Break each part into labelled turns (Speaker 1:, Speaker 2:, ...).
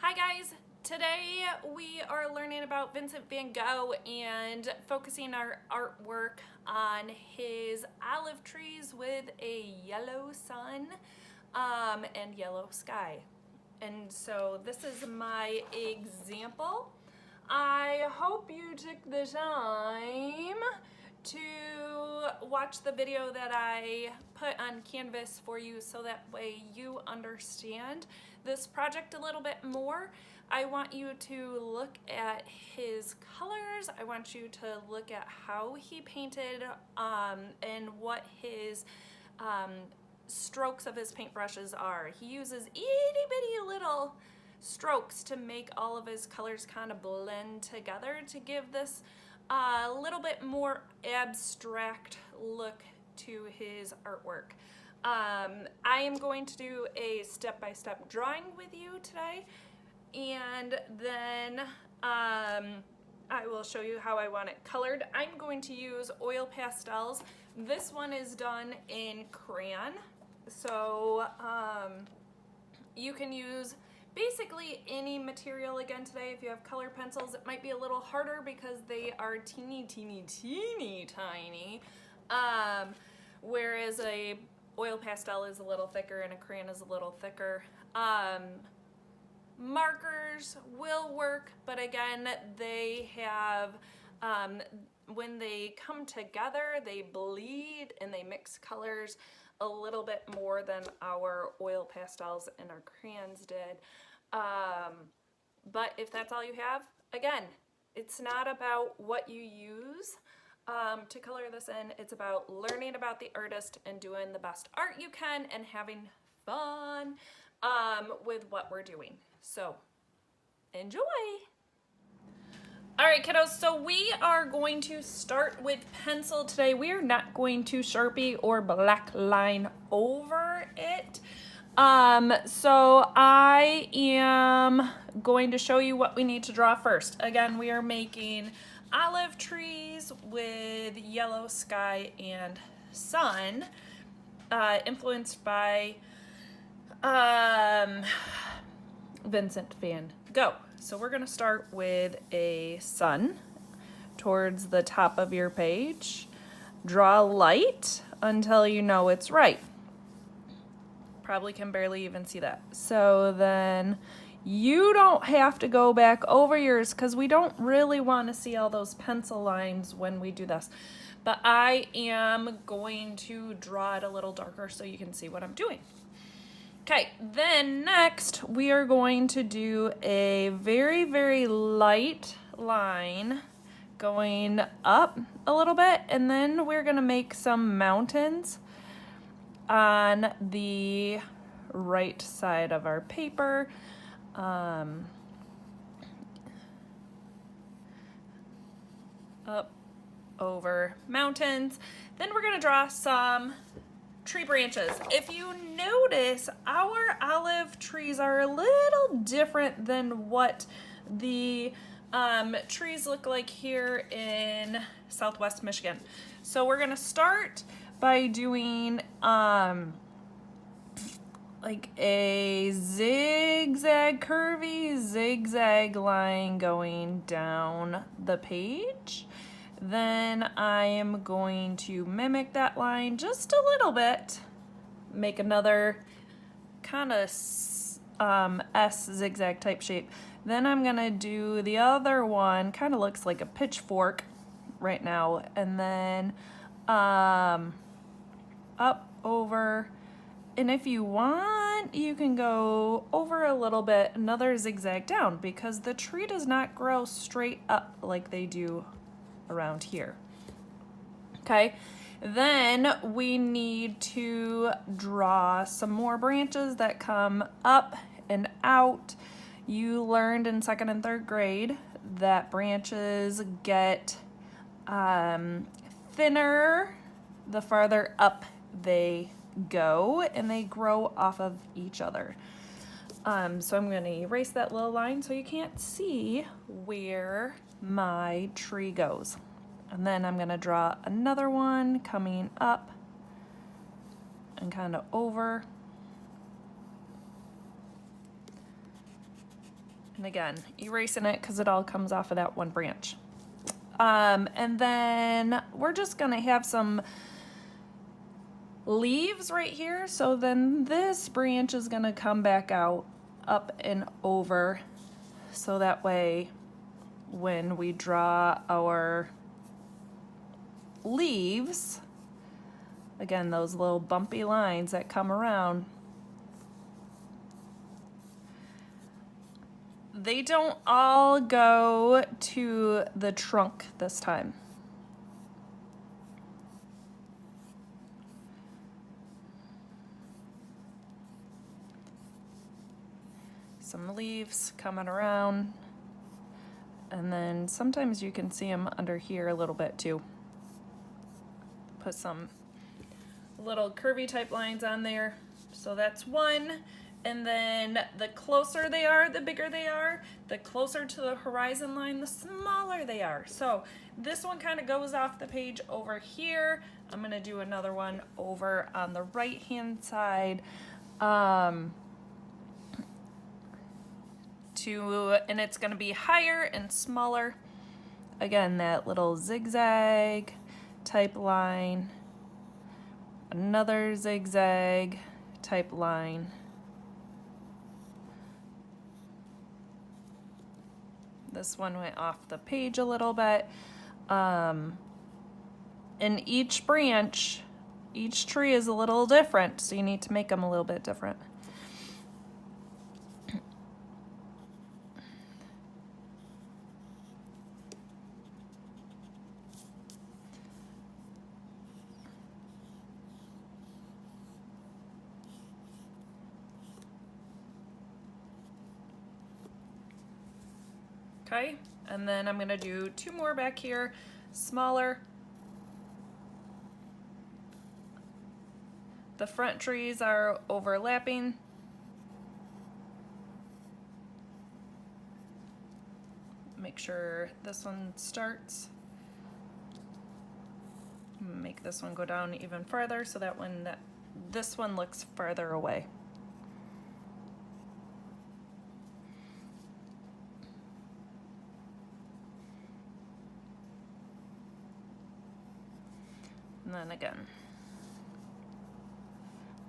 Speaker 1: Hi guys, today we are learning about Vincent Van Gogh and focusing our artwork on his olive trees with a yellow sun and yellow sky. And so this is my example. I hope you took the time to watch the video that I put on Canvas for you so that way you understand this project a little bit more. I want you to look at his colors. I want you to look at how he painted and what his strokes of his paintbrushes are. He uses itty bitty little strokes to make all of his colors kind of blend together to give this a little bit more abstract look to his artwork. I am going to do a step-by-step drawing with you today, and then I will show you how I want it colored. I'm going to use oil pastels. This one is done in crayon, so you can use basically any material again today. If you have color pencils, it might be a little harder because they are teeny tiny, whereas a oil pastel is a little thicker and a crayon is a little thicker. Markers will work, but again, they have, when they come together, they bleed and they mix colors a little bit more than our oil pastels and our crayons did. But if that's all you have, again, it's not about what you use to color this in. It's about learning about the artist and doing the best art you can and having fun with what we're doing. So enjoy. All right, kiddos, so we are going to start with pencil today. We are not going to Sharpie or black line over it. So I am going to show you what we need to draw first. Again, we are making olive trees with yellow sky and sun, influenced by Vincent Van Gogh. So we're going to start with a sun towards the top of your page. Draw light until you know it's right. Probably can barely even see that. So then you don't have to go back over yours because we don't really want to see all those pencil lines when we do this. But I am going to draw it a little darker so you can see what I'm doing. Okay, then next we are going to do a very, very light line going up a little bit, and then we're gonna make some mountains on the right side of our paper. Up over mountains. Then we're gonna draw some tree branches. If you notice, our olive trees are a little different than what the trees look like here in Southwest Michigan. So we're gonna start by doing like a zigzag, curvy zigzag line going down the page. Then I am going to mimic that line just a little bit, make another kind of S zigzag type shape. Then I'm gonna do the other one, kind of looks like a pitchfork right now, and then up, over, and if you want, you can go over a little bit, another zigzag down, because the tree does not grow straight up like they do around here. Okay, then we need to draw some more branches that come up and out. You learned in 2nd and 3rd grade that branches get thinner the farther up they go, and they grow off of each other. So I'm going to erase that little line so you can't see where my tree goes. And then I'm going to draw another one coming up and kind of over. And again, erasing it because it all comes off of that one branch. And then we're just gonna have some leaves right here. So then this branch is gonna come back out, up and over. So that way, when we draw our leaves, again, those little bumpy lines that come around, they don't all go to the trunk this time. Some leaves coming around, and then sometimes you can see them under here a little bit too. Put some little curvy type lines on there. So that's one. And then the closer they are, the bigger they are, the closer to the horizon line, the smaller they are. So this one kind of goes off the page over here. I'm gonna do another one over on the right hand side. And it's gonna be higher and smaller. Again, that little zigzag type line, another zigzag type line. This one went off the page a little bit. And each branch, each tree is a little different, so you need to make them a little bit different. Okay, and then I'm gonna do two more back here, smaller. The front trees are overlapping. Make sure this one starts. Make this one go down even farther so that when this one looks farther away. And then again,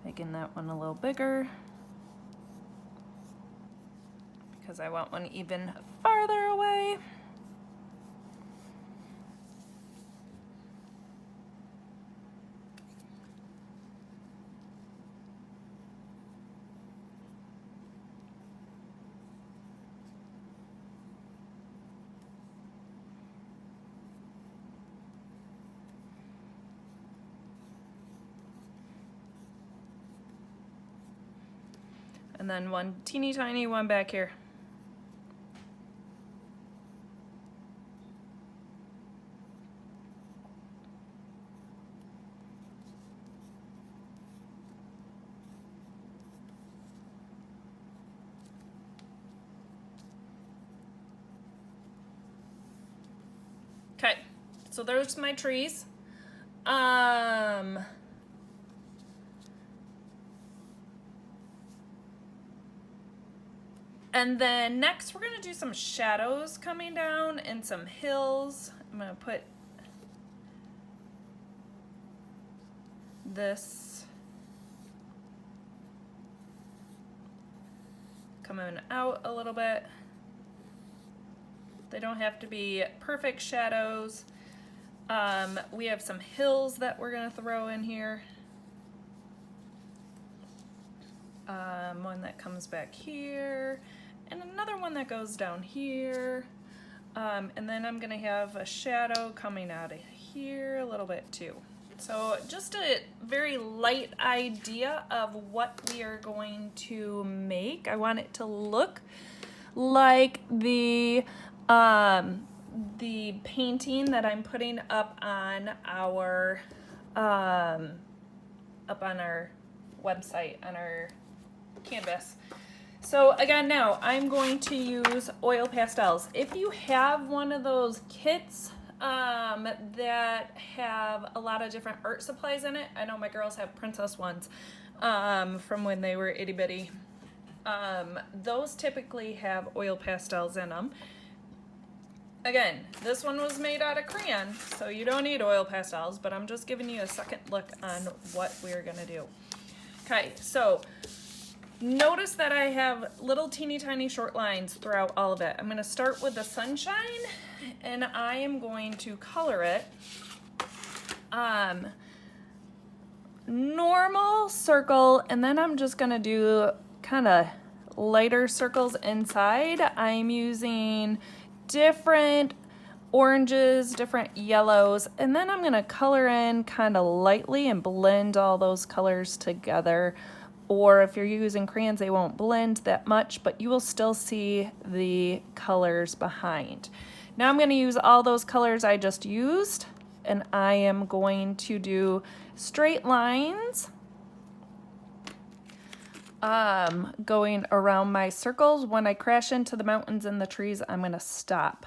Speaker 1: making that one a little bigger because I want one even farther away. And then one teeny tiny one back here. Okay, so there's my trees. And then next we're gonna do some shadows coming down and some hills. I'm gonna put this coming out a little bit. They don't have to be perfect shadows. We have some hills that we're gonna throw in here. One that comes back here, and another one that goes down here. And then I'm gonna have a shadow coming out of here a little bit too. So just a very light idea of what we are going to make. I want it to look like the painting that I'm putting up on our website, on our canvas. So again, now I'm going to use oil pastels. If you have one of those kits that have a lot of different art supplies in it, I know my girls have princess ones from when they were itty bitty. Those typically have oil pastels in them. Again, this one was made out of crayon, so you don't need oil pastels, but I'm just giving you a second look on what we're gonna do. Okay, so notice that I have little teeny tiny short lines throughout all of it. I'm gonna start with the sunshine, and I am going to color it normal circle, and then I'm just gonna do kind of lighter circles inside. I'm using different oranges, different yellows, and then I'm gonna color in kind of lightly and blend all those colors together. Or if you're using crayons, they won't blend that much, but you will still see the colors behind. Now I'm gonna use all those colors I just used, and I am going to do straight lines going around my circles. When I crash into the mountains and the trees, I'm gonna stop.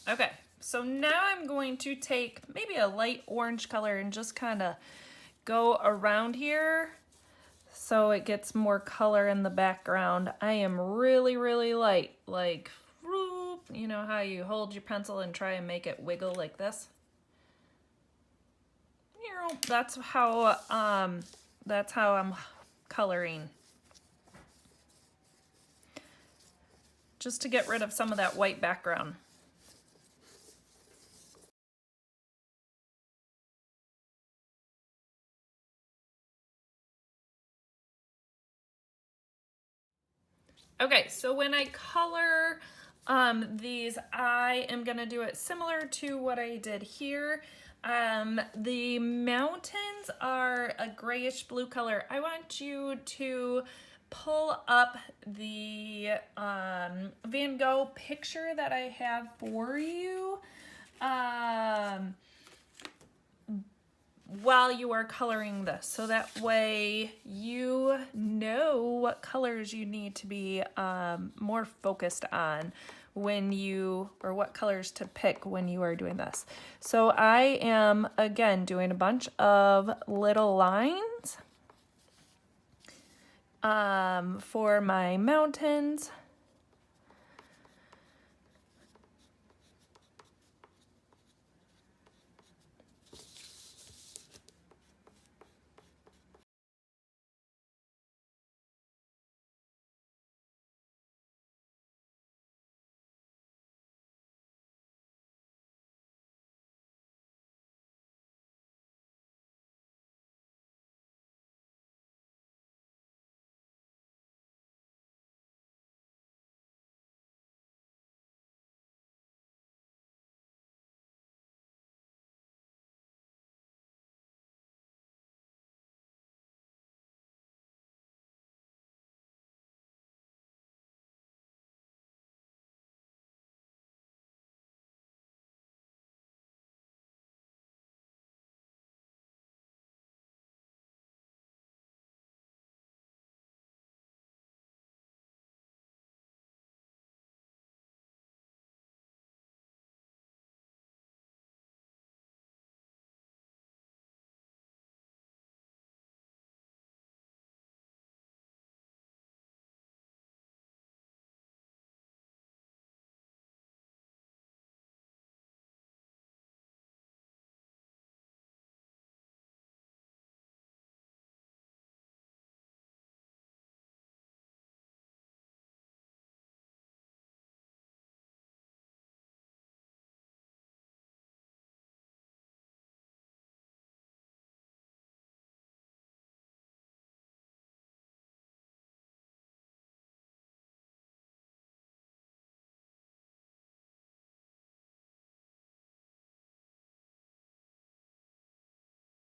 Speaker 1: Okay, so now I'm going to take maybe a light orange color and just kind of go around here so it gets more color in the background. I am really, really light, like, you know how you hold your pencil and try and make it wiggle like this? You know, that's how I'm coloring. Just to get rid of some of that white background. Okay, so when I color These, I am gonna do it similar to what I did here. The mountains are a grayish blue color. I want you to pull up the Van Gogh picture that I have for you while you are coloring this, so that way you know what colors you need to be more focused on when you, or what colors to pick when you are doing this. So I am again doing a bunch of little lines for my mountains.